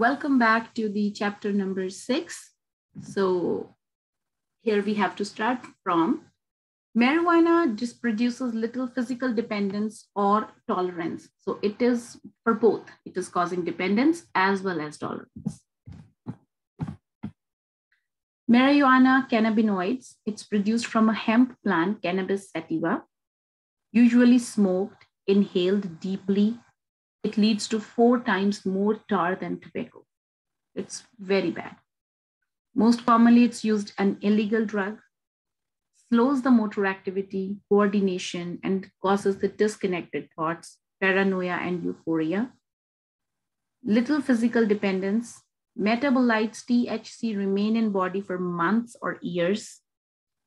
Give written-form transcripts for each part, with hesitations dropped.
Welcome back to the chapter number 6. So here we have to start from marijuana just produces little physical dependence or tolerance. So it is for both. It is causing dependence as well as tolerance. Marijuana cannabinoids, it's produced from a hemp plant, Cannabis sativa, usually smoked, inhaled deeply. It leads to 4 times more tar than tobacco. It's very bad. Most commonly, it's used an illegal drug, slows the motor activity, coordination, and causes the disconnected thoughts, paranoia, and euphoria. Little physical dependence. Metabolites THC remain in body for months or years,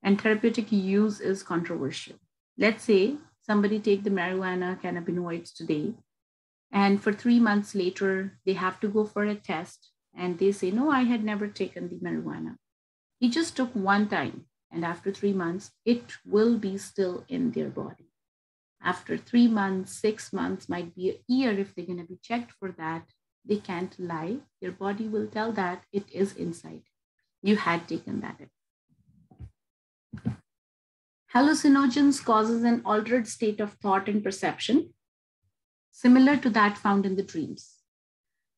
and therapeutic use is controversial. Let's say somebody take the marijuana cannabinoids today, and for 3 months later, they have to go for a test, and they say, no, I had never taken the marijuana. He just took one time, and after 3 months, it will be still in their body. After 3 months, 6 months, might be a year, if they're going to be checked for that, they can't lie. Their body will tell that it is inside. You had taken that. Hallucinogens causes an altered state of thought and perception, similar to that found in the dreams.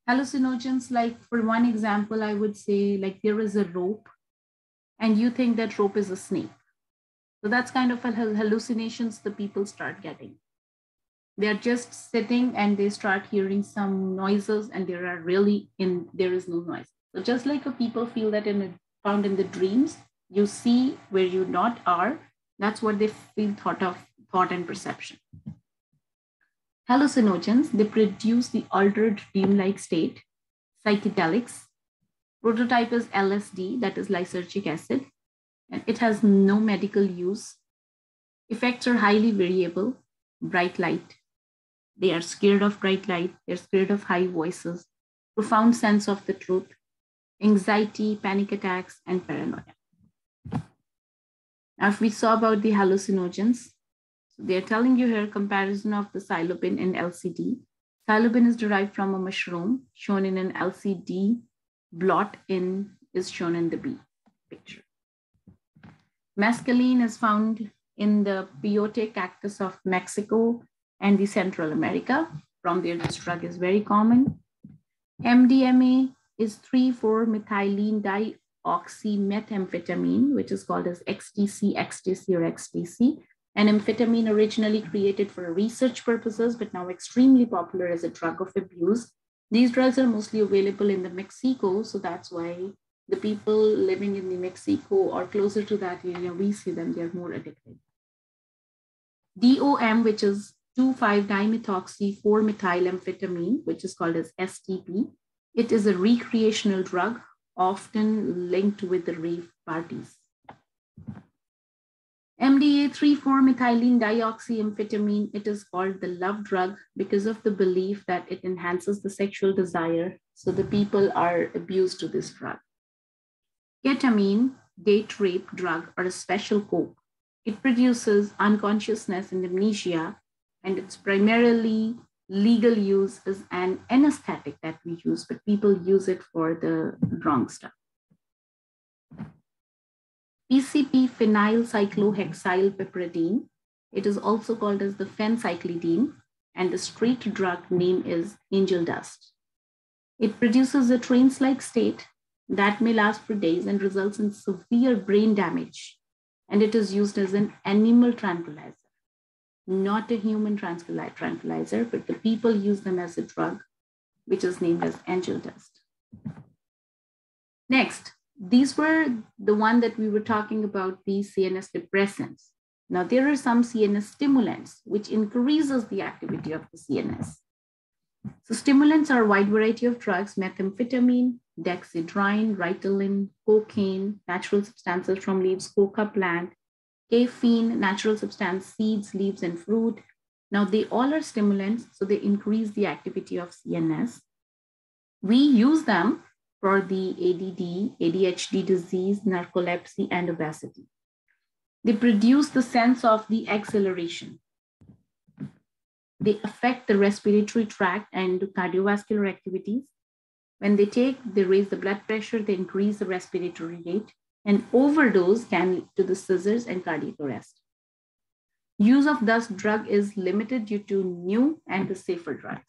Hallucinogens, like for one example, I would say like there is a rope and you think that rope is a snake. So that's kind of a hallucinations the people start getting. They're just sitting and they start hearing some noises and there is no noise. So just like people feel that found in the dreams, you see where you not are, that's what they feel thought and perception. Hallucinogens, they produce the altered dream-like state. Psychedelics, prototype is LSD, that is lysergic acid, and it has no medical use. Effects are highly variable. Bright light, they are scared of bright light, they're scared of high voices, profound sense of the truth, anxiety, panic attacks, and paranoia. Now, if we saw about the hallucinogens, so they're telling you here comparison of the psilocybin and LCD. Psilocybin is derived from a mushroom shown in an LCD blot is shown in the B picture. Mescaline is found in the peyote cactus of Mexico and the Central America. From there, this drug is very common. MDMA is 3,4-methylene dioxymethamphetamine, which is called as ecstasy, or ecstasy. An amphetamine originally created for research purposes, but now extremely popular as a drug of abuse. These drugs are mostly available in the Mexico, so that's why the people living in the Mexico or closer to that area, we see them, they're more addicted. DOM, which is 2,5-dimethoxy-4-methylamphetamine, which is called as STP. It is a recreational drug, often linked with the rave parties. MDA 3,4-methylene dioxyamphetamine, it is called the love drug because of the belief that it enhances the sexual desire. So the people are abused to this drug. Ketamine, date rape drug or a special coke. It produces unconsciousness and amnesia, and its primarily legal use is an anesthetic that we use, but people use it for the wrong stuff. PCP, phenylcyclohexylpiperidine. It is also called as the phencyclidine, and the street drug name is angel dust. It produces a trance-like state that may last for days and results in severe brain damage. And it is used as an animal tranquilizer, not a human tranquilizer, but the people use them as a drug, which is named as angel dust. Next, these were the one that we were talking about, the CNS depressants. Now, there are some CNS stimulants, which increases the activity of the CNS. So stimulants are a wide variety of drugs: methamphetamine, dexedrine, Ritalin, cocaine, natural substances from leaves, coca plant, caffeine, natural substance, seeds, leaves, and fruit. Now, they all are stimulants, so they increase the activity of CNS. We use them for the ADD, ADHD disease, narcolepsy, and obesity. They produce the sense of the acceleration. They affect the respiratory tract and cardiovascular activities. When they take, they raise the blood pressure, they increase the respiratory rate, and overdose can lead to the seizures and cardiac arrest. Use of this drug is limited due to new and the safer drugs.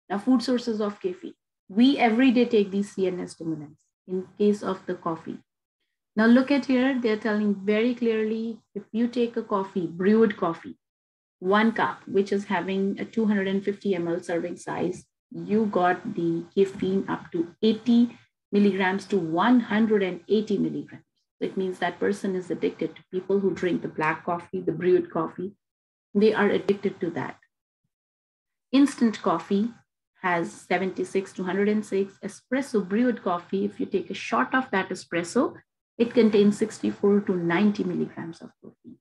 Now, food sources of caffeine. We every day take these CNS stimulants in case of the coffee. Now look at here, they're telling very clearly, if you take a coffee, brewed coffee, 1 cup, which is having a 250 ml serving size, you got the caffeine up to 80 milligrams to 180 milligrams. It means that person is addicted to people who drink the black coffee, the brewed coffee. They are addicted to that. Instant coffee has 76 to 106. Espresso brewed coffee, if you take a shot of that espresso, it contains 64 to 90 milligrams of caffeine.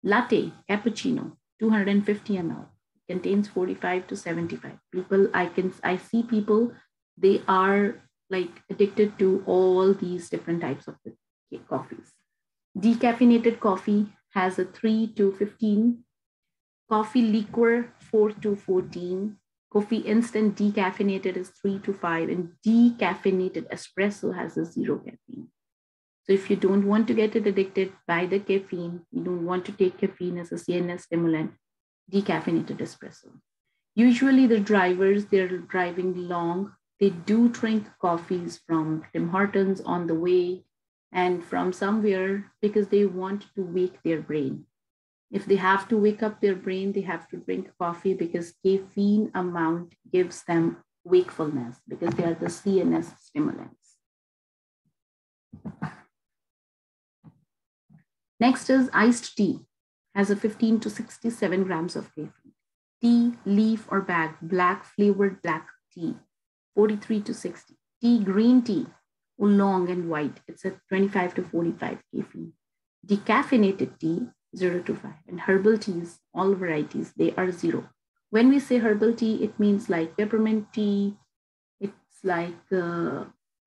Latte, cappuccino, 250 ml, contains 45 to 75. People, I see people, they are like addicted to all these different types of coffees. Decaffeinated coffee has a 3 to 15. Coffee liqueur, 4 to 14. Coffee instant decaffeinated is 3 to 5. And decaffeinated espresso has a 0 caffeine. So if you don't want to get it addicted by the caffeine, you don't want to take caffeine as a CNS stimulant, decaffeinated espresso. Usually the drivers, they're driving long. They do drink coffees from Tim Hortons on the way and from somewhere because they want to wake their brain. If they have to wake up their brain, they have to drink coffee because caffeine amount gives them wakefulness because they are the CNS stimulants. Next is iced tea, has a 15 to 67 grams of caffeine. Tea, leaf or bag, black flavored black tea, 43 to 60. Tea, green tea, oolong and white, it's at 25 to 45 caffeine. Decaffeinated tea, 0 to 5. And herbal teas, all varieties, they are 0. When we say herbal tea, it means like peppermint tea, it's like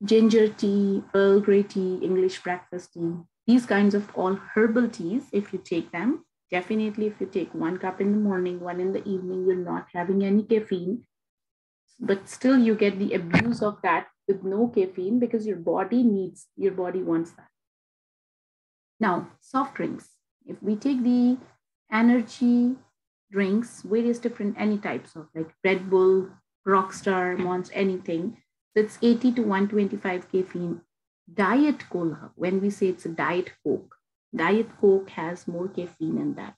ginger tea, Earl Grey tea, English breakfast tea. These kinds of all herbal teas, if you take them, definitely if you take 1 cup in the morning, 1 in the evening, you're not having any caffeine, but still you get the abuse of that with no caffeine because your body wants that. Now, soft drinks. If we take the energy drinks, various different, any types of like Red Bull, Rockstar, Monster, anything, that's 80 to 125 caffeine. Diet Cola, when we say it's a Diet Coke has more caffeine in that.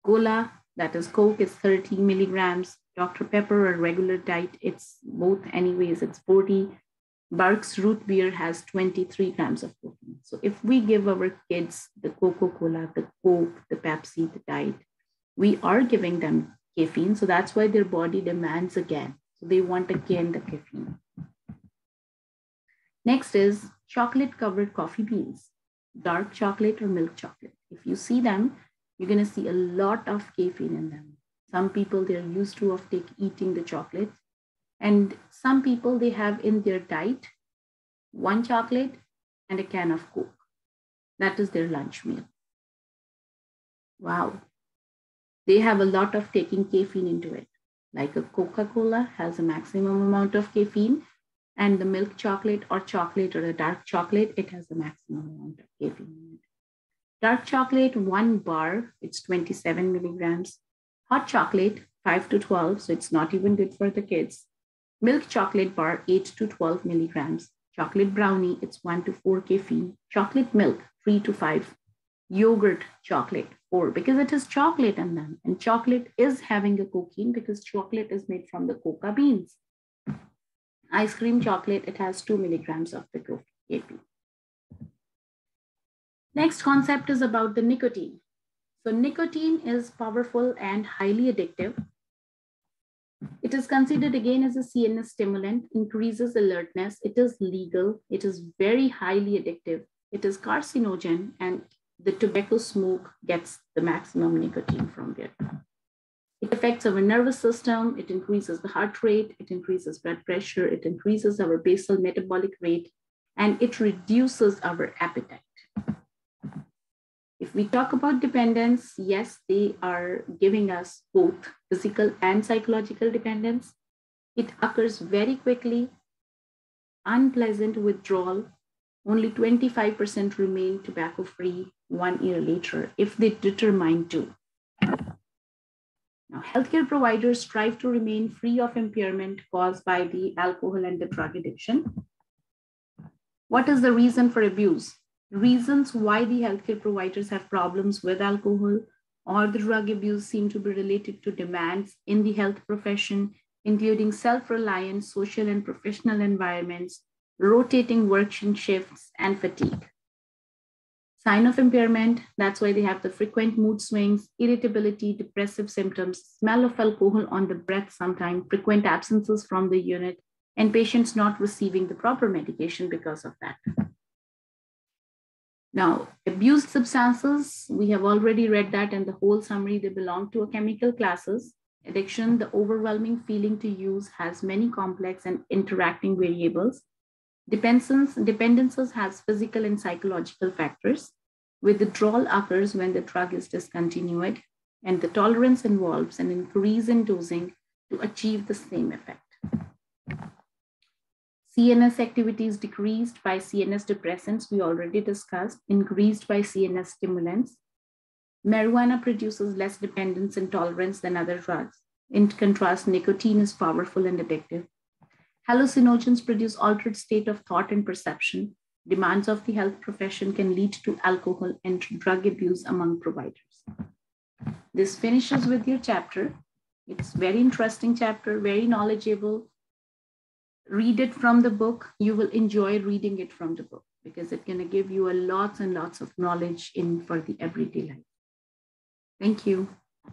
Cola, that is Coke, is 30 milligrams. Dr. Pepper or regular diet, it's both anyways, it's 40. Barq's root beer has 23 grams of caffeine. So if we give our kids the Coca-Cola, the Coke, the Pepsi, the Diet, we are giving them caffeine. So that's why their body demands again. So they want again the caffeine. Next is chocolate-covered coffee beans, dark chocolate or milk chocolate. If you see them, you're going to see a lot of caffeine in them. Some people, they're used to eating the chocolate. And some people, they have in their diet 1 chocolate and a can of Coke. That is their lunch meal. Wow. They have a lot of taking caffeine into it. Like a Coca-Cola has a maximum amount of caffeine, and the milk chocolate or a dark chocolate, it has the maximum amount of caffeine in it. Dark chocolate, 1 bar, it's 27 milligrams. Hot chocolate, 5 to 12, so it's not even good for the kids. Milk chocolate bar, 8 to 12 milligrams. Chocolate brownie, it's 1 to 4 caffeine. Chocolate milk, 3 to 5. Yogurt chocolate, 4, because it is chocolate in them. And chocolate is having a cocaine because chocolate is made from the coca beans. Ice cream chocolate, it has 2 milligrams of the caffeine. Next concept is about the nicotine. So nicotine is powerful and highly addictive. It is considered again as a CNS stimulant, increases alertness. It is legal. It is very highly addictive. It is carcinogen, and the tobacco smoke gets the maximum nicotine from there. It affects our nervous system. It increases the heart rate. It increases blood pressure. It increases our basal metabolic rate, and it reduces our appetite. If we talk about dependence, yes, they are giving us both physical and psychological dependence. It occurs very quickly, unpleasant withdrawal. Only 25% remain tobacco-free 1 year later if they determine to. Now, healthcare providers strive to remain free of impairment caused by the alcohol and the drug addiction. What is the reason for abuse? Reasons why the healthcare providers have problems with alcohol or the drug abuse seem to be related to demands in the health profession, including self-reliance, social and professional environments, rotating work shifts, and fatigue. Sign of impairment, that's why they have the frequent mood swings, irritability, depressive symptoms, smell of alcohol on the breath sometimes, frequent absences from the unit, and patients not receiving the proper medication because of that. Now, abused substances, we have already read that in the whole summary, they belong to a chemical classes. Addiction, the overwhelming feeling to use, has many complex and interacting variables. Dependences has physical and psychological factors. Withdrawal occurs when the drug is discontinued, and the tolerance involves an increase in dosing to achieve the same effect. CNS activities decreased by CNS depressants, we already discussed, increased by CNS stimulants. Marijuana produces less dependence and tolerance than other drugs. In contrast, nicotine is powerful and addictive. Hallucinogens produce altered state of thought and perception. Demands of the health profession can lead to alcohol and drug abuse among providers. This finishes with your chapter. It's very interesting chapter, very knowledgeable. Read it from the book. You will enjoy reading it from the book because it's going to give you a lots and lots of knowledge for the everyday life. Thank you.